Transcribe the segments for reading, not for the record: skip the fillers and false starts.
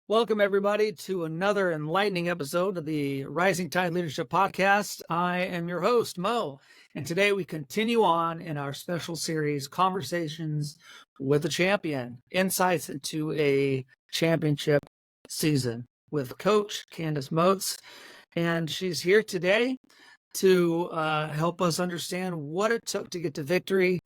Welcome, everybody, to another enlightening episode of the Rising Tide Leadership Podcast. I am your host, Mo, and today we continue on in our special series, Conversations with a Champion, Insights into a Championship Season with Coach Candace Motes. And she's here today to help us understand what it took to get to victory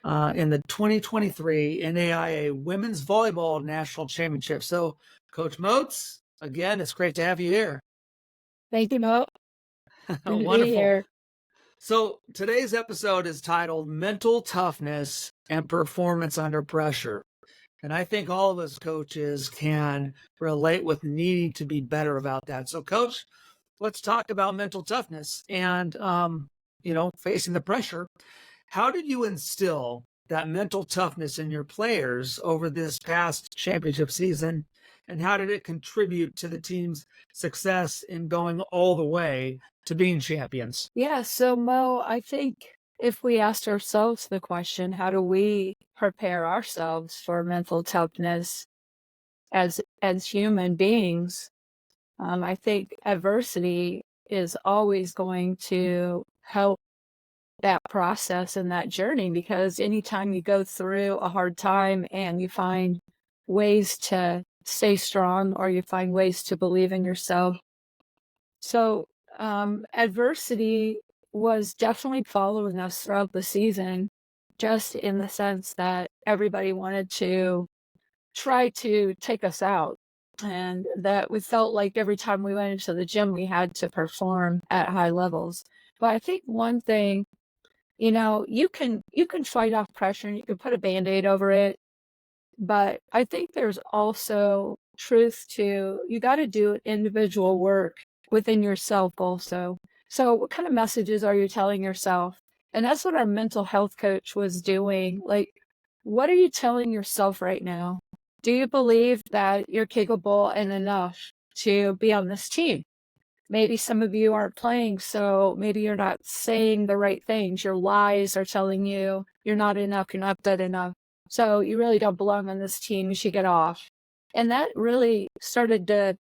in the 2023 NAIA Women's Volleyball National Championship. So, Coach Motes, again, it's great to have you here. Thank you, Mo. Good to be Wonderful. here. So, today's episode is titled Mental Toughness and Performance Under Pressure. And I think all of us coaches can relate with needing to be better about that. So, Coach, let's talk about mental toughness and, facing the pressure. How did you instill that mental toughness in your players over this past championship season? And how did it contribute to the team's success in going all the way to being champions? Yeah, so Mo, I think if we asked ourselves the question, how do we prepare ourselves for mental toughness as human beings? I think adversity is always going to help that process and that journey, because anytime you go through a hard time and you find ways to stay strong or you find ways to believe in yourself. So adversity was definitely following us throughout the season, just in the sense that everybody wanted to try to take us out. And that we felt like every time we went into the gym, we had to perform at high levels. But I think one thing, you can fight off pressure and you can put a Band-Aid over it. But I think there's also truth to, you got to do individual work within yourself also. So what kind of messages are you telling yourself? And that's what our mental health coach was doing. Like, what are you telling yourself right now? Do you believe that you're capable and enough to be on this team? Maybe some of you aren't playing, so maybe you're not saying the right things. Your lies are telling you you're not enough, you're not good enough. So you really don't belong on this team. You should get off. And that really started to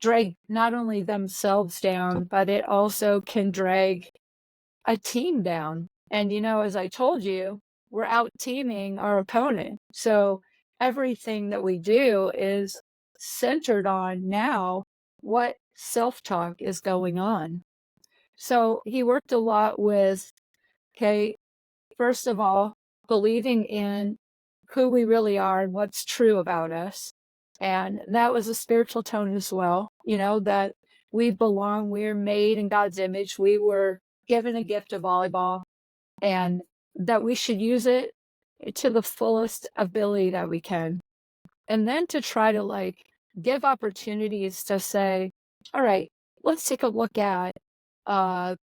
drag not only themselves down, but it also can drag a team down. And, as I told you, we're out teaming our opponent. So everything that we do is centered on now what self-talk is going on. So he worked a lot with, okay, first of all, believing in who we really are and what's true about us. And that was a spiritual tone as well, that we belong, we're made in God's image. We were given a gift of volleyball and that we should use it to the fullest ability that we can. And then to try to give opportunities to say, all right, let's take a look at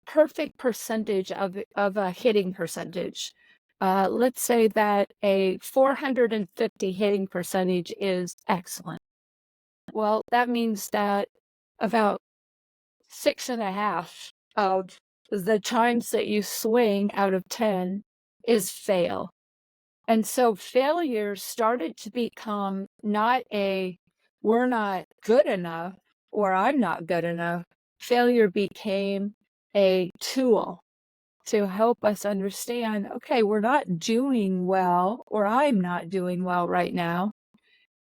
perfect percentage of a hitting percentage. Let's say that a 450 hitting percentage is excellent. Well, that means that about 6.5 of the times that you swing out of 10 is fail. And so failure started to become not a, we're not good enough or I'm not good enough. Failure became a tool to help us understand, okay, we're not doing well, or I'm not doing well right now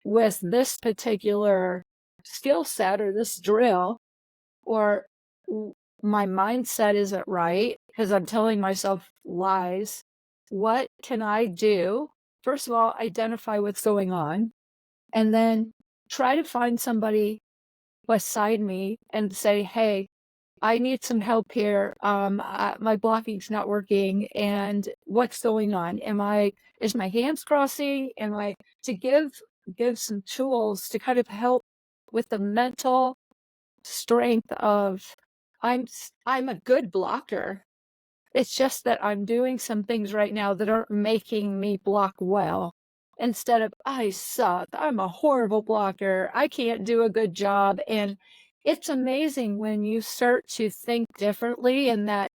with this particular skill set or this drill, or my mindset isn't right because I'm telling myself lies. What can I do? First of all, identify what's going on, and then try to find somebody beside me and say, hey, I need some help here. My blocking's not working, and what's going on? Is my hands crossing? To give some tools to kind of help with the mental strength of, I'm a good blocker. It's just that I'm doing some things right now that aren't making me block well. Instead of, I suck, I'm a horrible blocker, I can't do a good job. And it's amazing when you start to think differently, and that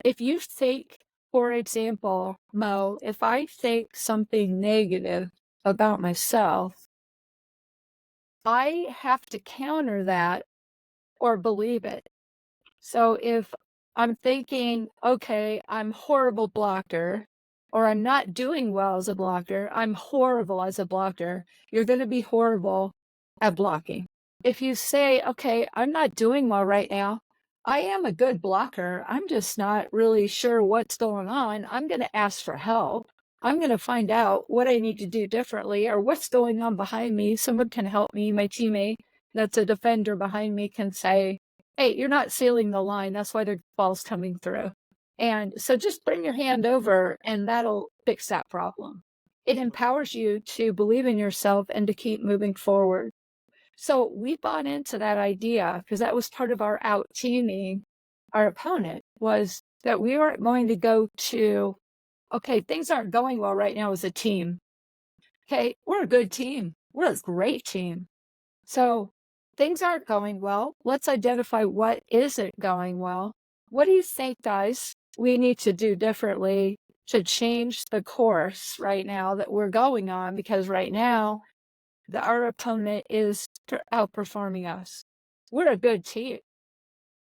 if you think, for example, Mo, if I think something negative about myself, I have to counter that or believe it. So if I'm thinking, okay, I'm horrible blocker, or I'm not doing well as a blocker, I'm horrible as a blocker, you're going to be horrible at blocking. If you say, okay, I'm not doing well right now, I am a good blocker, I'm just not really sure what's going on, I'm going to ask for help. I'm going to find out what I need to do differently or what's going on behind me. Someone can help me. My teammate that's a defender behind me can say, hey, you're not sealing the line. That's why the ball's coming through. And so just bring your hand over and that'll fix that problem. It empowers you to believe in yourself and to keep moving forward. So we bought into that idea because that was part of our out teaming our opponent, was that we weren't going to go to, okay, things aren't going well right now as a team. Okay, we're a good team. We're a great team. So things aren't going well. Let's identify what isn't going well. What do you think, guys, we need to do differently to change the course right now that we're going on? Because right now, our opponent is outperforming us. We're a good team.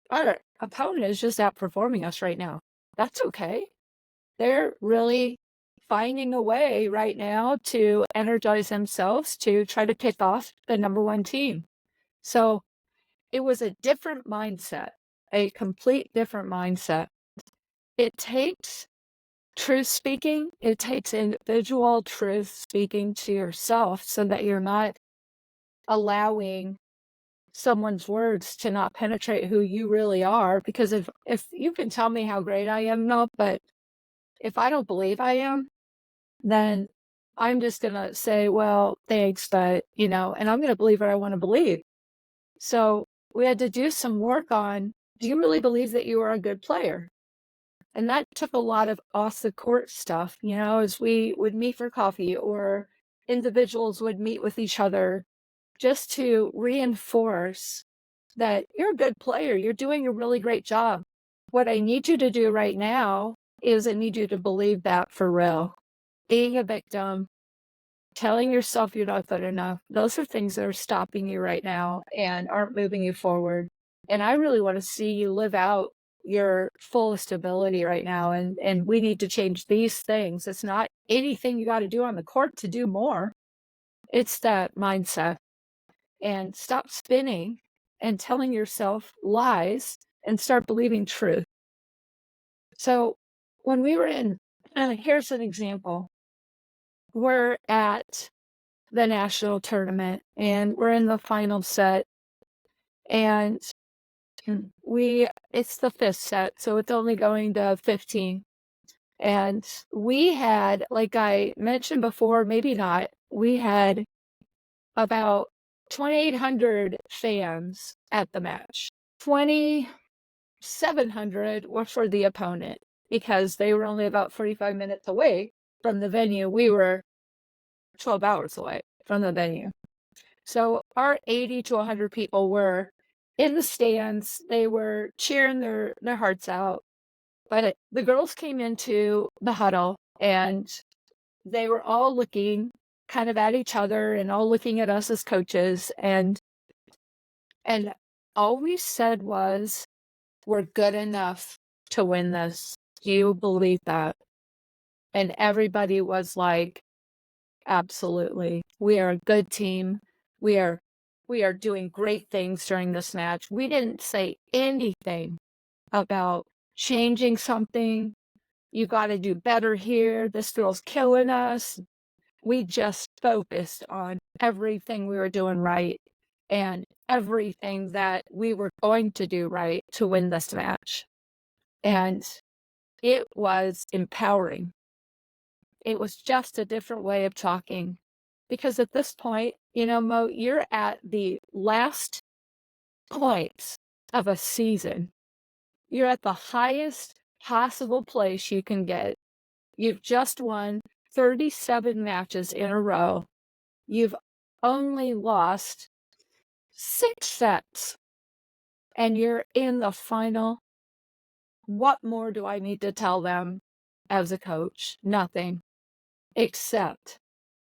Our opponent is just outperforming us right now. That's okay. They're really finding a way right now to energize themselves to try to pick off the number one team. So it was a different mindset, a complete different mindset. It takes truth speaking, it takes individual truth speaking to yourself so that you're not allowing someone's words to not penetrate who you really are. Because if you can tell me how great I am, no, but if I don't believe I am, then I'm just going to say, well, thanks, but, and I'm going to believe what I want to believe. So we had to do some work on, do you really believe that you are a good player? And that took a lot of off the court stuff, as we would meet for coffee or individuals would meet with each other just to reinforce that you're a good player. You're doing a really great job. What I need you to do right now is I need you to believe that for real. Being a victim, telling yourself you're not good enough, those are things that are stopping you right now and aren't moving you forward. And I really want to see you live out your fullest ability right now. And we need to change these things. It's not anything you got to do on the court to do more. It's that mindset. And stop spinning and telling yourself lies and start believing truth. So when we were here's an example. We're at the national tournament and we're in the final set, and it's the fifth set, so it's only going to 15. And we had, like I mentioned before, maybe not, we had about 2,800 fans at the match. 2,700 were for the opponent because they were only about 45 minutes away from the venue. We were 12 hours away from the venue. So our 80 to 100 people were in the stands. They were cheering their hearts out. But the girls came into the huddle and they were all looking kind of at each other and all looking at us as coaches. And all we said was, we're good enough to win this. Do you believe that? And everybody was like, absolutely. We are a good team. We are doing great things during this match. We didn't say anything about changing something. You got to do better here. This girl's killing us. We just focused on everything we were doing right and everything that we were going to do right to win this match. And it was empowering. It was just a different way of talking. Because at this point, Mo, you're at the last points of a season. You're at the highest possible place you can get. You've just won 37 matches in a row. You've only lost 6 sets. And you're in the final. What more do I need to tell them as a coach? Nothing. Except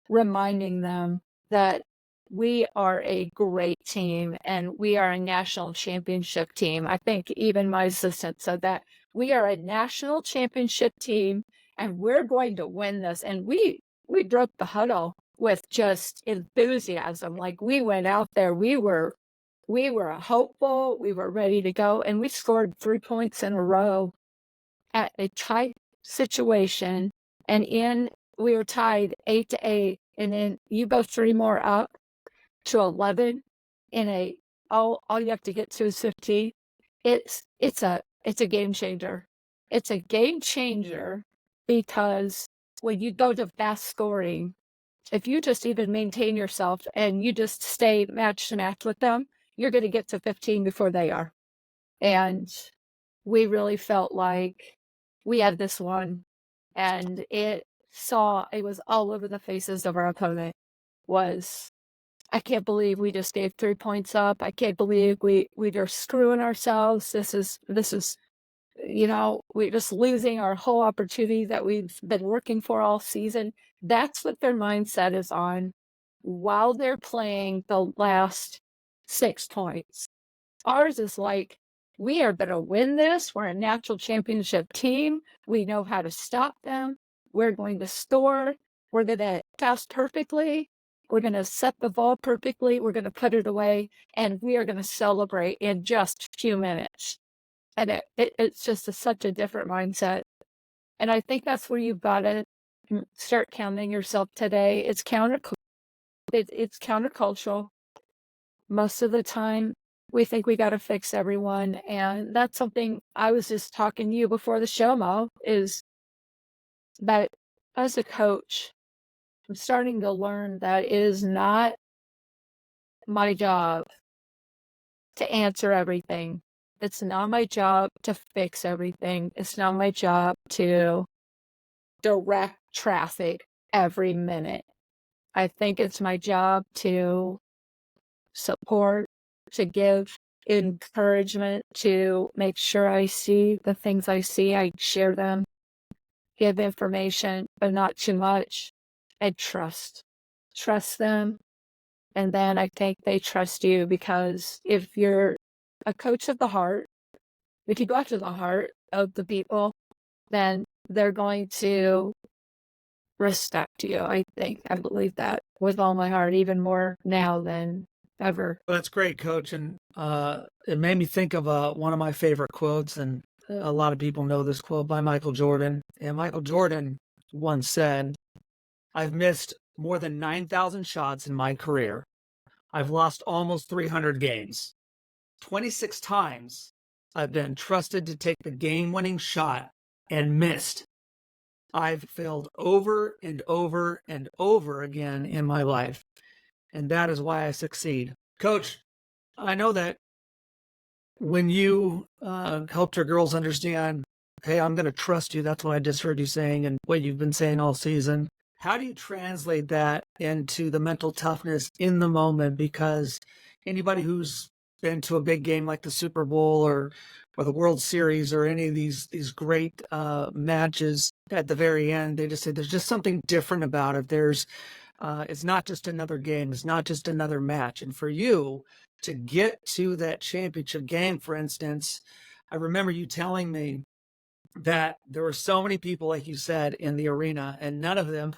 reminding them that we are a great team and we are a national championship team. I think even my assistant said that we are a national championship team and we're going to win this. And we broke the huddle with just enthusiasm. Like we went out there, we were hopeful, we were ready to go, and we scored 3 points in a row at a tight situation. And we were tied 8-8, and then you go 3 more up to 11 in all you have to get to is 15. It's a game changer. It's a game changer because when you go to fast scoring, if you just even maintain yourself and you just stay match to match with them, you're going to get to 15 before they are. And we really felt like we had this one, and it was all over the faces of our opponent. I can't believe we just gave 3 points up. I can't believe we are screwing ourselves. This is, we're just losing our whole opportunity that we've been working for all season. That's what their mindset is on while they're playing the last 6 points. Ours is like, we are going to win this. We're a natural championship team. We know how to stop them. We're going to score. We're going to pass perfectly. We're going to set the ball perfectly. We're going to put it away, and we are going to celebrate in just a few minutes. And it's just such a different mindset. And I think that's where you've got to start counting yourself today. It's countercultural. Most of the time, we think we got to fix everyone. And that's something I was just talking to you before the show, Mo, is that as a coach, I'm starting to learn that it is not my job to answer everything. It's not my job to fix everything. It's not my job to direct traffic every minute. I think it's my job to support, to give encouragement, to make sure I see the things I see, I share them, give information, but not too much, and trust them. And then I think they trust you, because if you're a coach of the heart, if you go after the heart of the people, then they're going to respect you. I believe that with all my heart, even more now than ever. Well, that's great, Coach. And it made me think of one of my favorite quotes, and a lot of people know this quote by Michael Jordan. And Michael Jordan once said, "I've missed more than 9,000 shots in my career. I've lost almost 300 games. 26 times I've been trusted to take the game-winning shot and missed. I've failed over and over and over again in my life, and that is why I succeed." Coach, I know that when you helped your girls understand, hey, I'm going to trust you, that's what I just heard you saying and what you've been saying all season. How do you translate that into the mental toughness in the moment? Because anybody who's been to a big game like the Super Bowl or the World Series or any of these great matches at the very end, they just say there's just something different about it. It's not just another game. It's not just another match. And for you to get to that championship game, for instance, I remember you telling me that there were so many people, like you said, in the arena, and none of them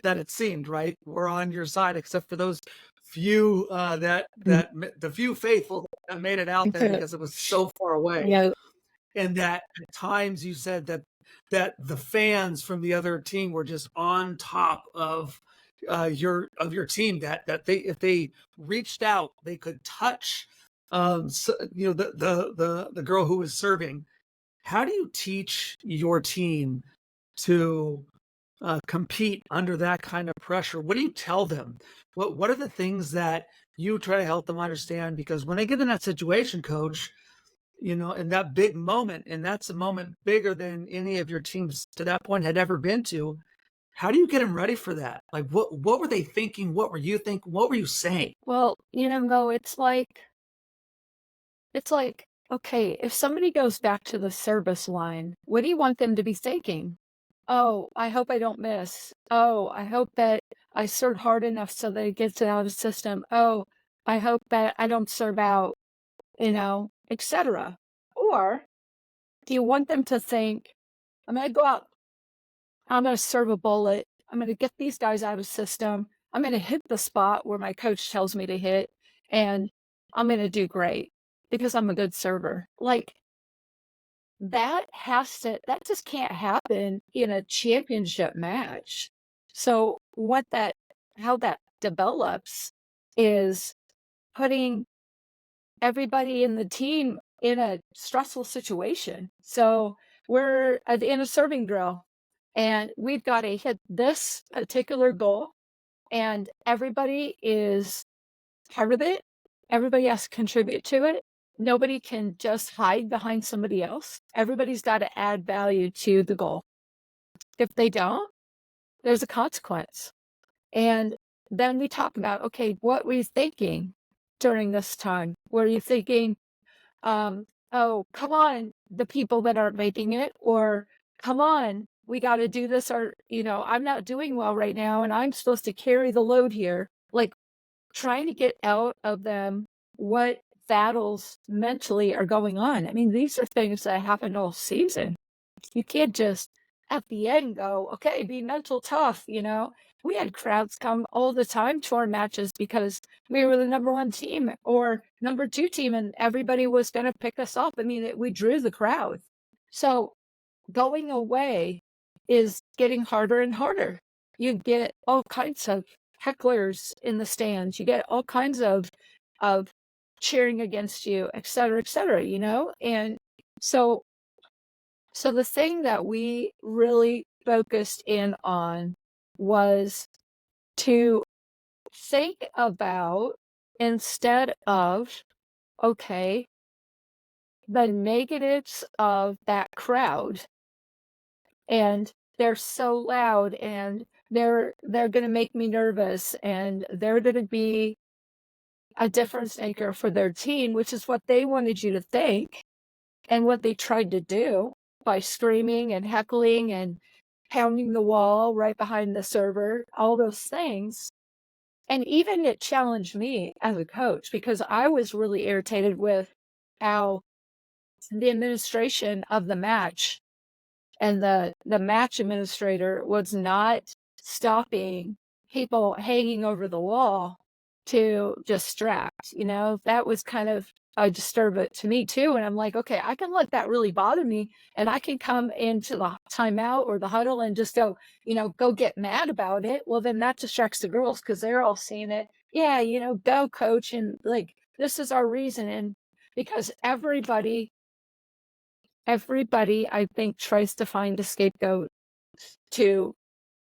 that it seemed, right, were on your side, except for those few the few faithful that made it out there because it was so far away. Yeah. And that at times you said that the fans from the other team were just on top of your team, that they, if they reached out, they could touch the girl who was serving. How do you teach your team to compete under that kind of pressure? What do you tell them? What are the things that you try to help them understand? Because when they get in that situation, Coach, in that big moment, and that's a moment bigger than any of your teams to that point had ever been to, how do you get them ready for that? Like, what were they thinking? What were you thinking? What were you saying? Well, Mo, it's like, okay, if somebody goes back to the service line, what do you want them to be thinking? Oh, I hope I don't miss. Oh, I hope that I serve hard enough so that it gets out of the system. Oh, I hope that I don't serve out, etc. Or do you want them to think, I'm going to go out, I'm going to serve a bullet, I'm going to get these guys out of the system, I'm going to hit the spot where my coach tells me to hit, and I'm going to do great because I'm a good server. Like, that just can't happen in a championship match. So how that develops is putting everybody in the team in a stressful situation. So we're in a serving drill and we've got to hit this particular goal, and everybody is part of it. Everybody has to contribute to it. Nobody can just hide behind somebody else. Everybody's got to add value to the goal. If they don't, there's a consequence. And then we talk about, okay, what were you thinking during this time? Were you thinking, oh, come on, the people that aren't making it, or come on, we got to do this, or, I'm not doing well right now and I'm supposed to carry the load here. Like, trying to get out of them what battles mentally are going on. I mean, these are things that happen all season. You can't just at the end go, okay, be mental tough, We had crowds come all the time to our matches because we were the number 1 team or number 2 team, and everybody was going to pick us up. I mean, we drew the crowd. So going away is getting harder and harder. You get all kinds of hecklers in the stands. You get all kinds of cheering against you, et cetera, And so the thing that we really focused in on was to think about, instead of, okay, the negatives of that crowd, and they're so loud and they're going to make me nervous and they're going to be a difference maker for their team, which is what they wanted you to think and what they tried to do by screaming and heckling and pounding the wall right behind the server, all those things. And even it challenged me as a coach because I was really irritated with how the administration of the match and the match administrator was not stopping people hanging over the wall to distract. That was kind of a disturbance to me too. And I'm like, okay, I can let that really bother me, and I can come into the timeout or the huddle and just go, go get mad about it. Well, then that distracts the girls because they're all seeing it. Yeah, go coach, and like, this is our reason. And because everybody, I think, tries to find a scapegoat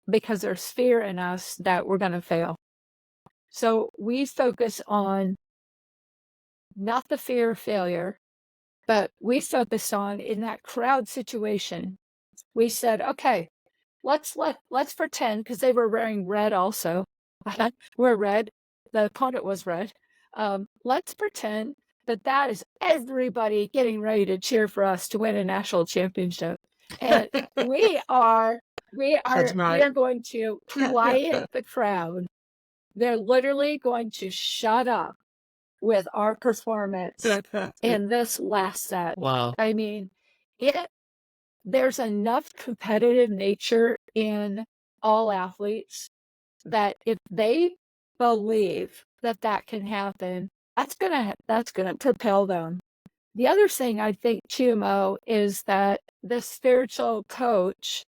because there's fear in us that we're going to fail. So we focus on not the fear of failure, but we focus on, in that crowd situation, we said, okay, let's pretend, because they were wearing red also. We're red. The opponent was red. Let's pretend that is everybody getting ready to cheer for us to win a national championship. And we are going to quiet the crowd. They're literally going to shut up with our performance in this last set. Wow. I mean, there's enough competitive nature in all athletes that if they believe that can happen, that's gonna propel them. The other thing I think too, Mo, is that the spiritual coach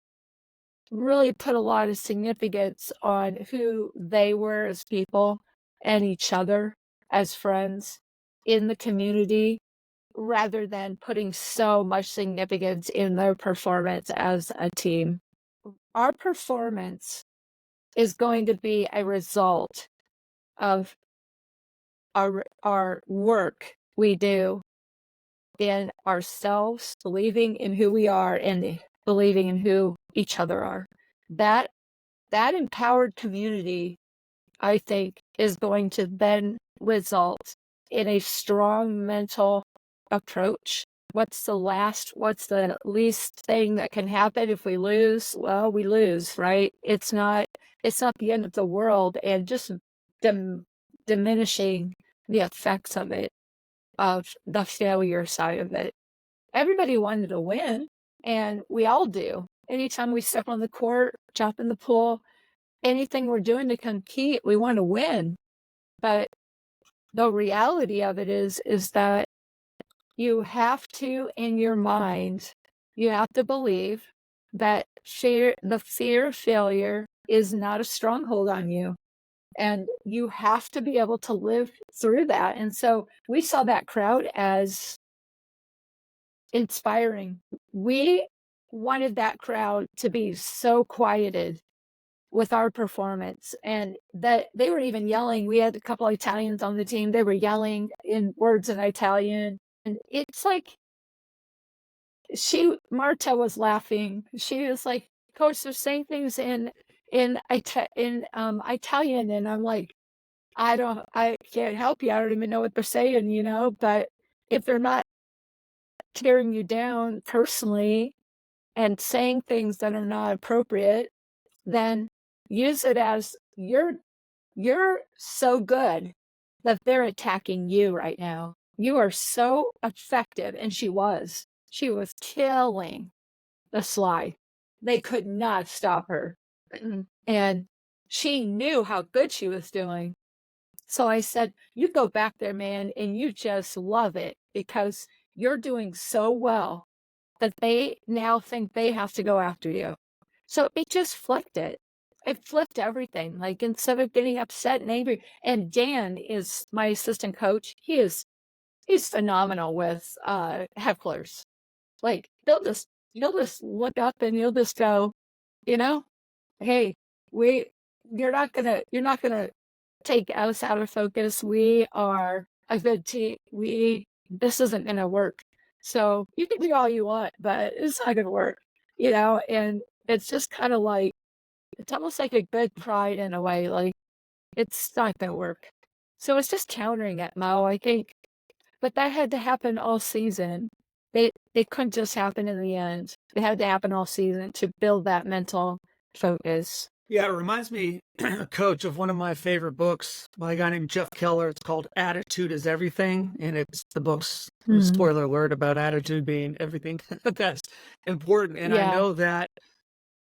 really put a lot of significance on who they were as people and each other as friends in the community, rather than putting so much significance in their performance as a team. Our performance is going to be a result of our work we do in ourselves, believing in who we are and believing in who each other are. That empowered community, I think, is going to then result in a strong mental approach what's the least thing that can happen if we lose? Well, we lose, right? It's not the end of the world, and just diminishing the effects of it, of the failure side of it. Everybody wanted to win, and we all do. Anytime we step on the court, jump in the pool, anything we're doing to compete, we want to win. But the reality of it is that you have to, in your mind, you have to believe that the fear of failure is not a stronghold on you. And you have to be able to live through that. And so we saw that crowd as inspiring. We wanted that crowd to be so quieted with our performance, and that they were even yelling. We had a couple of Italians on the team. They were yelling in words in Italian. And it's like, Marta was laughing. She was like, "Coach, they're saying things in Italian," and I'm like, I can't help you. I don't even know what they're saying, but if they're not tearing you down personally and saying things that are not appropriate, then use it as you're so good that they're attacking you right now. You are so effective. And she was killing the slide. They could not stop her. And she knew how good she was doing. So I said, "You go back there, man, and you just love it, because you're doing so well that they now think they have to go after you." So it just flipped it. It flipped everything. Like, instead of getting upset and angry, and Dan is my assistant coach. He's phenomenal with hecklers. Like, he'll just look up and he'll just go, "Hey, you're not gonna take us out of focus. We are a good team. This isn't gonna work. So you can do all you want, but it's not gonna work." And it's just kind of like, it's almost like a good pride in a way, like, it's not gonna work. So it's just countering it, Mo, I think. But that had to happen all season. They couldn't just happen in the end. They had to happen all season to build that mental focus. Yeah, it reminds me, Coach, of one of my favorite books by a guy named Jeff Keller. It's called Attitude is Everything. And it's the book's spoiler alert about attitude being everything that's important. And I Yeah. know that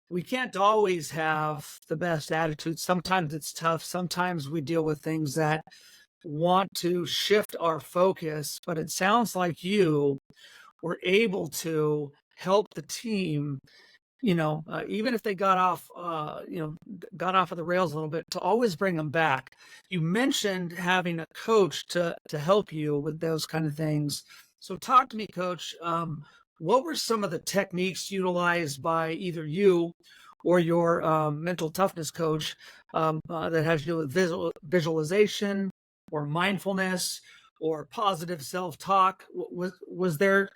we can't always have the best attitude. Sometimes it's tough. Sometimes we deal with things that want to shift our focus. But it sounds like you were able to help the team, even if they got off of the rails a little bit, to always bring them back. You mentioned having a coach to help you with those kind of things. So talk to me, Coach. What were some of the techniques utilized by either you or your mental toughness coach that has to do with visualization or mindfulness or positive self-talk? Was there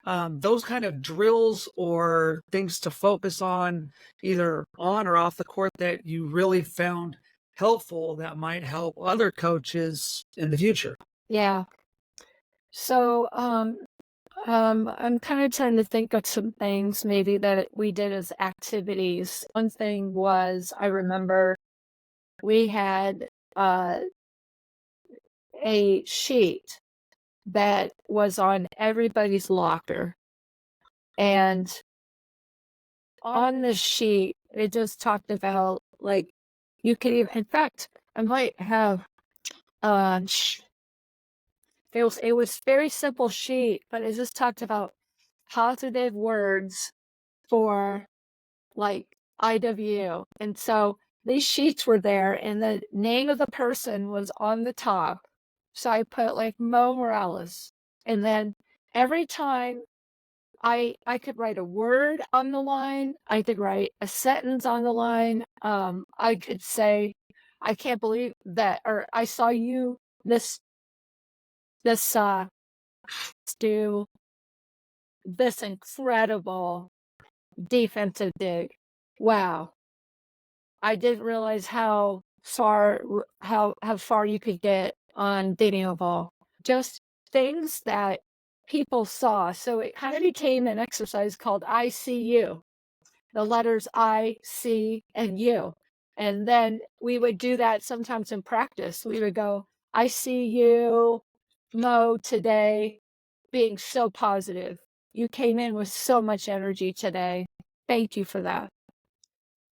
those kind of drills or things to focus on, either on or off the court, that you really found helpful that might help other coaches in the future? Yeah. So, I'm kind of trying to think of some things maybe that we did as activities. One thing was, I remember we had a sheet that was on everybody's locker. And on the sheet, it just talked about, like, you could even, in fact, I might have, it was very simple sheet, but it just talked about positive words for, like, IW. And so these sheets were there, and the name of the person was on the top. So I put, like, Mo Morales. And then every time I could write a word on the line, I could write a sentence on the line. I could say, "I can't believe that," or, "I saw you this do this incredible defensive dig. Wow. I didn't realize how far you could get on dating a ball." Just things that people saw. So it kind of became an exercise called I see you, the letters I, C, and U. And then we would do that sometimes in practice. We would go, I see you, Mo, today, being so positive. You came in with so much energy today. Thank you for that.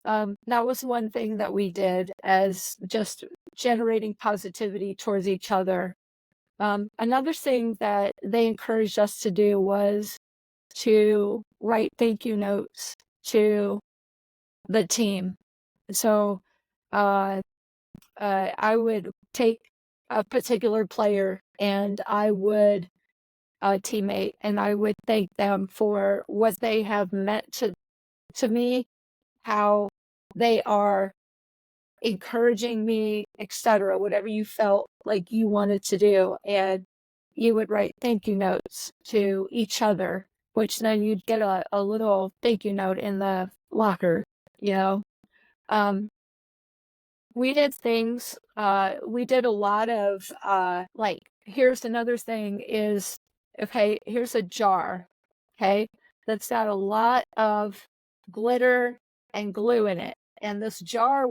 That was one thing that we did as just generating positivity towards each other. Another thing that they encouraged us to do was to write thank you notes to the team. So I would take a particular player and I would teammate and I would thank them for what they have meant to me, how they are encouraging me, etc., whatever you felt like you wanted to do. And you would write thank you notes to each other, which then you'd get a little thank you note in the locker, you know. Um, we did things, we did a lot of, like, here's another thing is, okay, here's a jar, okay, that's got a lot of glitter and glue in it. And this jar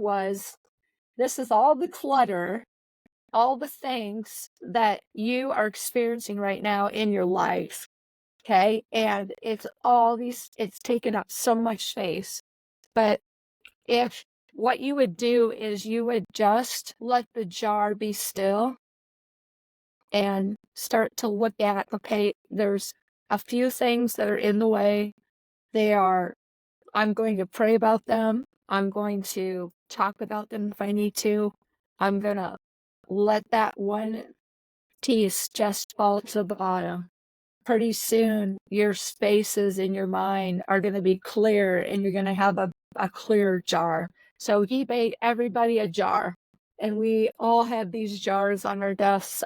this is all the clutter, all the things that you are experiencing right now in your life, okay? And it's taken up so much space. But if what you would do is you would just let the jar be still and start to look at, okay, there's a few things that are in the way. I'm going to pray about them. I'm going to talk about them if I need to. I'm going to let that one piece just fall to the bottom. Pretty soon, your spaces in your mind are going to be clear and you're going to have a clear jar. So he made everybody a jar. And we all have these jars on our desks,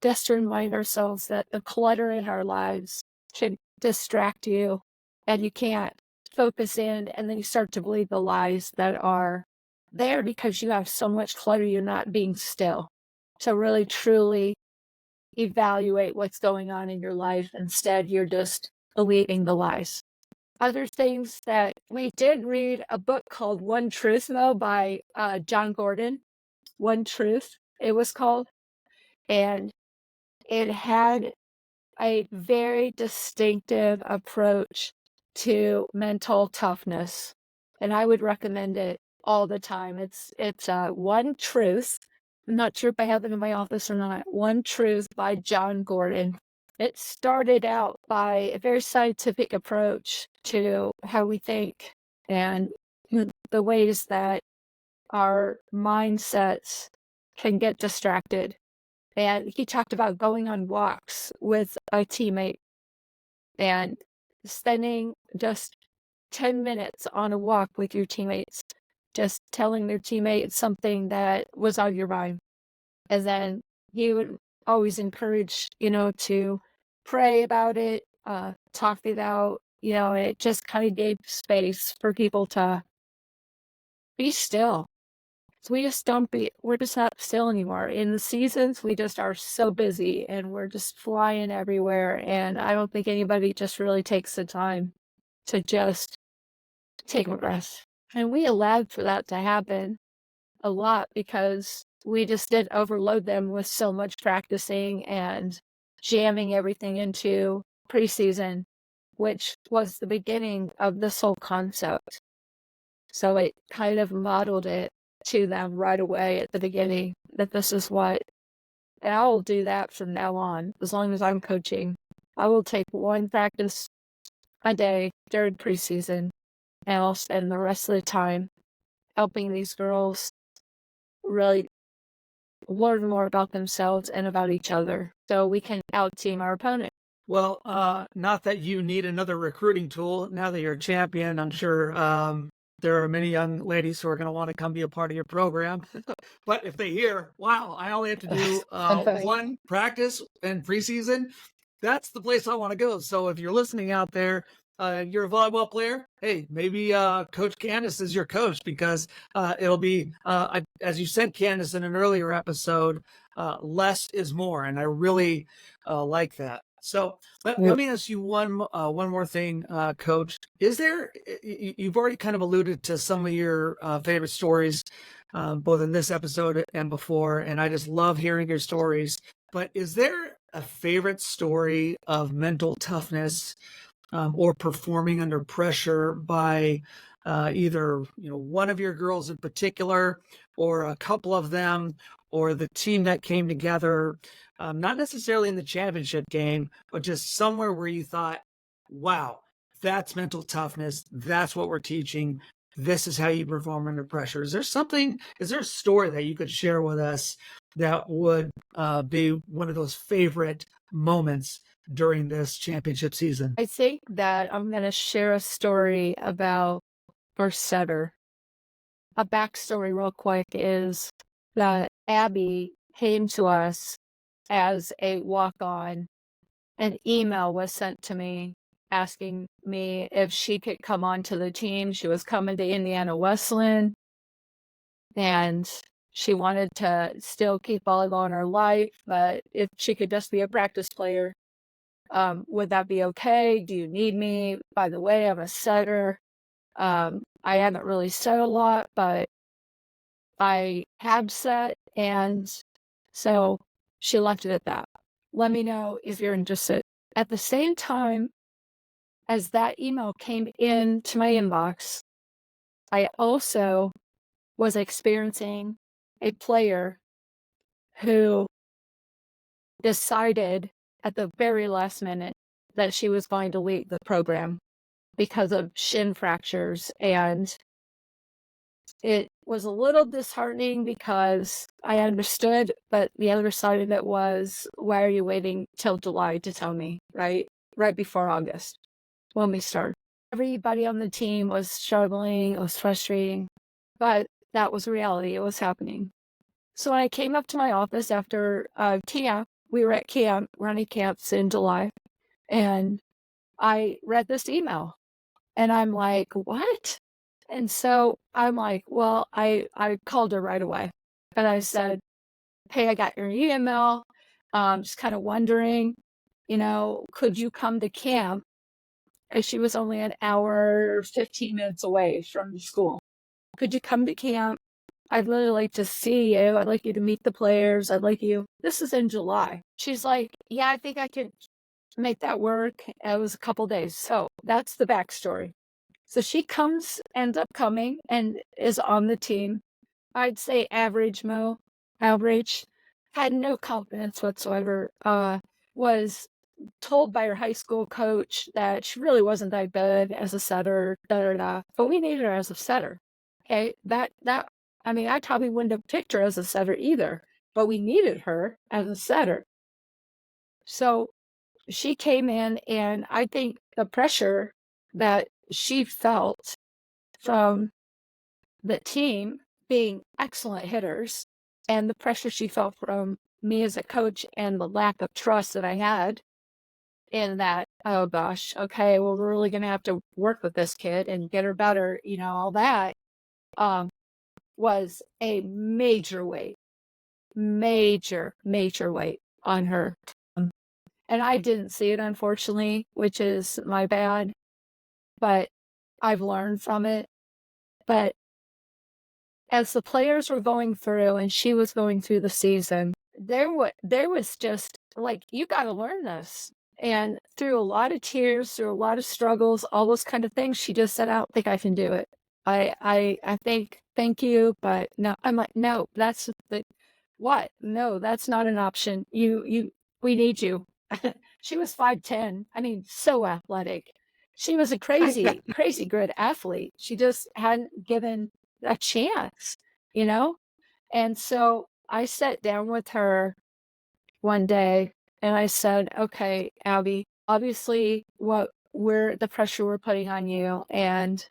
just to remind ourselves that the clutter in our lives should distract you and you can't focus in, and then you start to believe the lies that are there because you have so much clutter, you're not being still. So really, truly evaluate what's going on in your life. Instead, you're just believing the lies. Other things that we did read a book called One Truth, though, by John Gordon. One Truth, it was called. And it had a very distinctive approach to mental toughness. And I would recommend it all the time. It's One Truth. I'm not sure if I have it in my office or not. One Truth by John Gordon. It started out by a very scientific approach to how we think and the ways that our mindsets can get distracted. And he talked about going on walks with a teammate and spending just 10 minutes on a walk with your teammates, just telling their teammates something that was on your mind. And then he would always encourage, to pray about it, talk it out, it just kind of gave space for people to be still. So we're just not still anymore. In the seasons, we just are so busy and we're just flying everywhere. And I don't think anybody just really takes the time to just take a breath. And we allowed for that to happen a lot because we just did overload them with so much practicing and jamming everything into preseason, which was the beginning of this whole concept. So it kind of modeled it to them right away at the beginning that this is what, and I will do that from now on as long as I'm coaching. I will take one practice a day during preseason and I'll spend the rest of the time helping these girls really learn more about themselves and about each other so we can out-team our opponent. Well, not that you need another recruiting tool now that you're a champion. I'm sure there are many young ladies who are going to want to come be a part of your program. But if they hear, wow, I only have to do one practice in preseason, that's the place I want to go. So if you're listening out there, you're a volleyball player, hey, maybe Coach Candace is your coach because it'll be, as you said, Candace, in an earlier episode, less is more. And I really like that. So let me ask you one more thing, Coach. Is there? You've already kind of alluded to some of your favorite stories, both in this episode and before, and I just love hearing your stories. But is there a favorite story of mental toughness or performing under pressure by either one of your girls in particular, or a couple of them, or the team that came together, not necessarily in the championship game, but just somewhere where you thought, wow, that's mental toughness. That's what we're teaching. This is how you perform under pressure. Is there a story that you could share with us that would be one of those favorite moments during this championship season? I think that I'm going to share a story about our setter. A backstory real quick is that Abby came to us as a walk-on. An email was sent to me asking me if she could come on to the team. She was coming to Indiana Wesleyan, and she wanted to still keep volleyball in her life, but if she could just be a practice player, would that be okay? Do you need me? By the way, I'm a setter. I haven't really set a lot, but I have set, and so she left it at that. Let me know if you're interested. At the same time as that email came into my inbox, I also was experiencing a player who decided at the very last minute that she was going to leave the program because of shin fractures. And it was a little disheartening because I understood, but the other side of it was, why are you waiting till July to tell me, right? Right before August when we start. Everybody on the team was struggling, it was frustrating, but that was reality. It was happening. So when I came up to my office after camp, we were at camp, running camps in July, and I read this email, and I'm like, what? And so I'm like, well, I called her right away, and I said, hey, I got your email, just kind of wondering, could you come to camp? And she was only an hour, 15 minutes away from the school. Could you come to camp? I'd really like to see you. I'd like you to meet the players. This is in July. She's like, yeah, I think I could make that work. It was a couple days. So that's the backstory. So she ends up coming and is on the team. I'd say average, average. Had no confidence whatsoever. Was told by her high school coach that she really wasn't that good as a setter, but we needed her as a setter. Okay, I probably wouldn't have picked her as a setter either, but we needed her as a setter. So she came in, and I think the pressure that she felt from the team being excellent hitters, and the pressure she felt from me as a coach, and the lack of trust that I had in that, oh gosh, okay, well, we're really going to have to work with this kid and get her better, all that, was a major weight on her. And I didn't see it, unfortunately, which is my bad, but I've learned from it. But as the players were going through and she was going through the season, there was just like, you got to learn this. And through a lot of tears, through a lot of struggles, all those kind of things, she just said, I don't think I can do it. I think, thank you, but no. I'm like, no, that's the, what? No, that's not an option. We need you. She was 5'10". I mean, so athletic. She was a crazy, crazy good athlete. She just hadn't given a chance, you know? And so I sat down with her one day and I said, okay, Abby, obviously the pressure we're putting on you and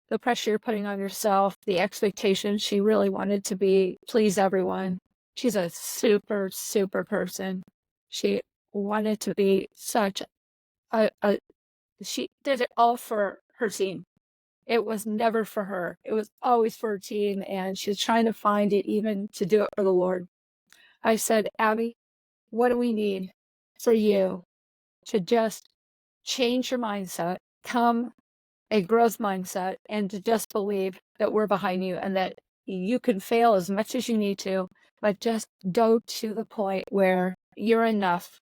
the pressure you're putting on yourself, the expectation, she really wanted to please everyone. She's a super, super person. She wanted to be such she did it all for her team. It was never for her. It was always for her team, and she was trying to find it even to do it for the Lord. I said, Abby, what do we need for you to just change your mindset, come a growth mindset, and to just believe that we're behind you and that you can fail as much as you need to, but just go to the point where you're enough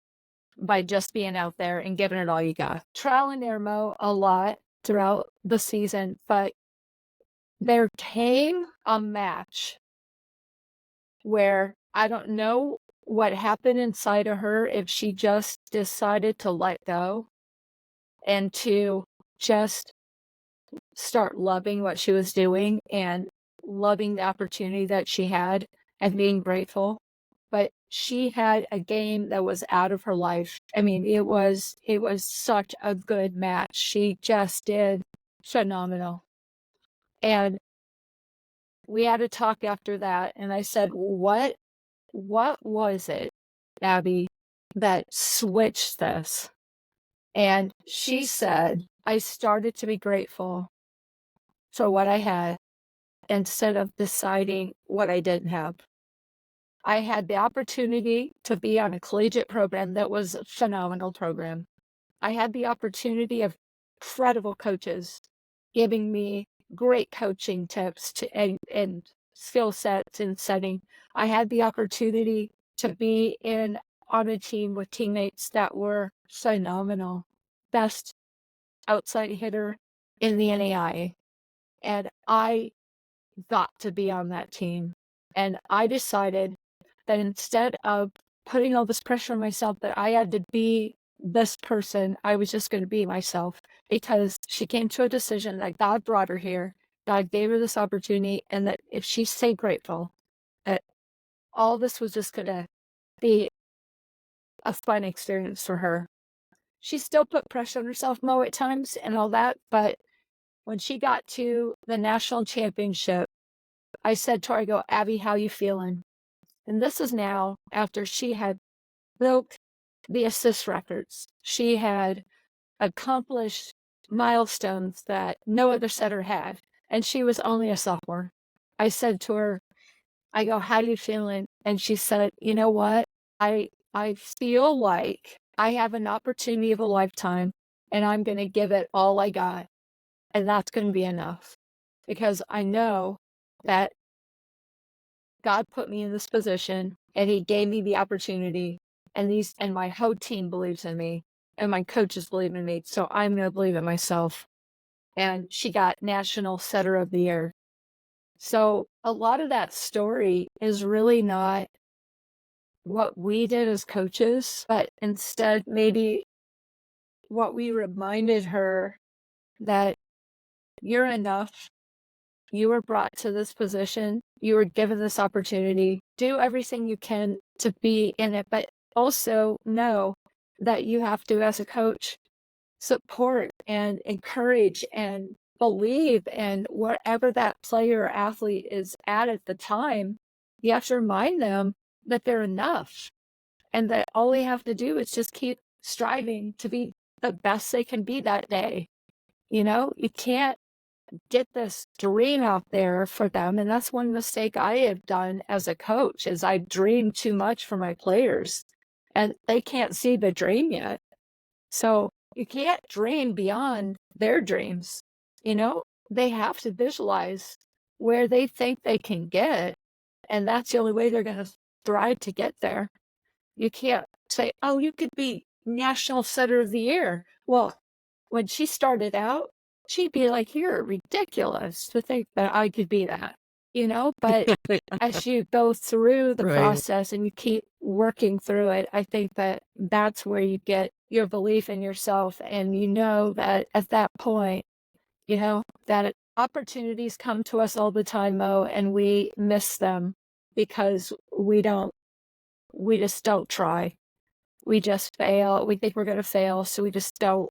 by just being out there and giving it all you got. Trial and error a lot throughout the season, but there came a match where I don't know what happened inside of her, if she just decided to let go and to just start loving what she was doing and loving the opportunity that she had and being grateful. But she had a game that was out of her life. I mean, it was such a good match. She just did phenomenal. And we had a talk after that, and I said, what was it, Abby, that switched this? And she said, I started to be grateful for what I had instead of deciding what I didn't have. I had the opportunity to be on a collegiate program that was a phenomenal program. I had the opportunity of incredible coaches giving me great coaching tips and skill sets and setting. I had the opportunity to be on a team with teammates that were phenomenal. Best outside hitter in the NAIA. And I got to be on that team. And I decided that instead of putting all this pressure on myself that I had to be this person, I was just going to be myself, because she came to a decision that God brought her here. God gave her this opportunity, and that if she stayed grateful, that all this was just going to be a fun experience for her. She still put pressure on herself, Mo, at times and all that, but when she got to the national championship, I said to her, I go, Abby, how you feeling? And this is now after she had broke the assist records. She had accomplished milestones that no other setter had, and she was only a sophomore. I said to her, I go, how you feeling? And she said, you know what? I feel like I have an opportunity of a lifetime, and I'm going to give it all I got. And that's going to be enough, because I know that God put me in this position and he gave me the opportunity, and my whole team believes in me and my coaches believe in me. So I'm going to believe in myself. And she got National Setter of the Year. So a lot of that story is really not what we did as coaches, but instead maybe what we reminded her, that you're enough. You were brought to this position. You were given this opportunity. Do everything you can to be in it, but also know that you have to, as a coach, support and encourage and believe in whatever that player or athlete is at the time. You have to remind them that they're enough and that all they have to do is just keep striving to be the best they can be that day. You know, you can't get this dream out there for them. And that's one mistake I have done as a coach, is I dream too much for my players and they can't see the dream yet. So you can't dream beyond their dreams. You know, they have to visualize where they think they can get. And that's the only way they're going to strive to get there. You can't say, oh, you could be National Setter of the Year. Well, when she started out, she'd be like, you're ridiculous to think that I could be that, you know? But as you go through the process and you keep working through it, I think that that's where you get your belief in yourself. And you know that at that point, you know, that opportunities come to us all the time, Mo, and we miss them because we just don't try. We just fail. We think we're going to fail. So we just don't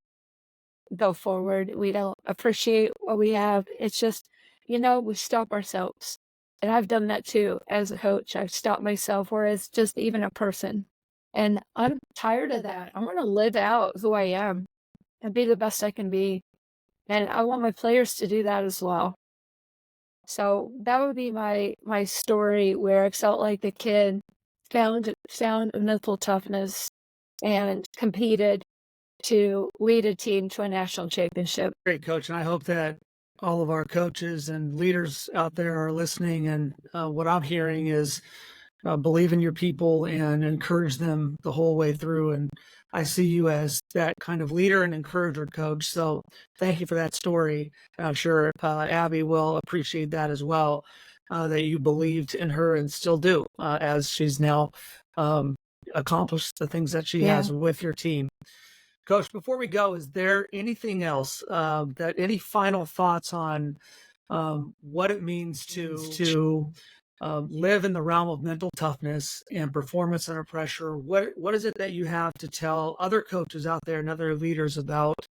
go forward. We don't appreciate what we have. It's just, you know, we stop ourselves. And I've done that too as a coach. I've stopped myself, or as just even a person. And I'm tired of that. I want to live out who I am and be the best I can be. And I want my players to do that as well. So that would be my story, where I felt like the kid found mental toughness and competed to lead a team to a national championship. Great, Coach. And I hope that all of our coaches and leaders out there are listening. And what I'm hearing is believe in your people and encourage them the whole way through. And I see you as that kind of leader and encourager, Coach. So thank you for that story. And I'm sure Abby will appreciate that as well, that you believed in her and still do, as she's now accomplished the things that she has with your team. Coach, before we go, is there anything else any final thoughts on what it means to live in the realm of mental toughness and performance under pressure? What is it that you have to tell other coaches out there and other leaders about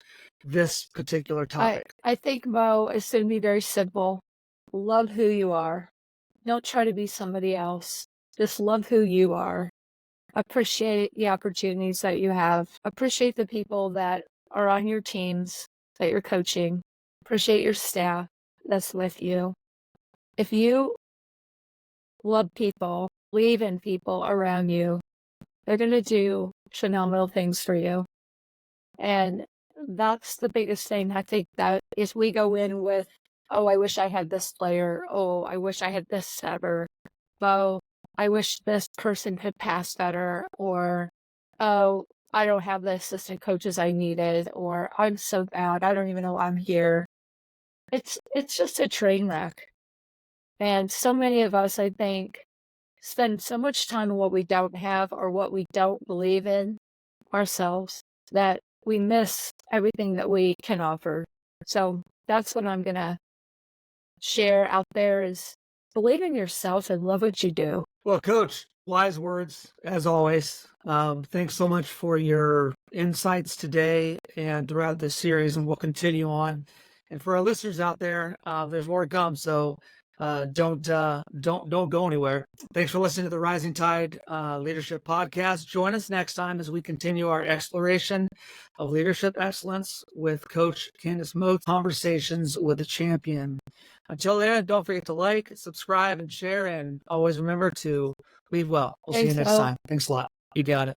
this particular topic? I think, Mo, it's going to be very simple. Love who you are. Don't try to be somebody else. Just love who you are. Appreciate the opportunities that you have. Appreciate the people that are on your teams that you're coaching. Appreciate your staff that's with you. If you love people, believe in people around you, they're going to do phenomenal things for you. And that's the biggest thing. I think that is we go in with, oh, I wish I had this player. Oh, I wish I had this setter. Oh, I wish this person could pass better. Or, oh, I don't have the assistant coaches I needed. Or I'm so bad. I don't even know I'm here. It's just a train wreck. And so many of us, I think, spend so much time on what we don't have or what we don't believe in ourselves that we miss everything that we can offer. So that's what I'm going to share out there is believe in yourself and love what you do. Well, Coach, wise words as always. Thanks so much for your insights today and throughout this series, and we'll continue on. And for our listeners out there, there's more to come. So don't go anywhere. Thanks for listening to the Rising Tide Leadership Podcast. Join us next time as we continue our exploration of leadership excellence with Coach Candace Motes, Conversations with a Champion. Until then, don't forget to like, subscribe, and share, and always remember to lead well. We'll see you next time. Thanks a lot. You got it.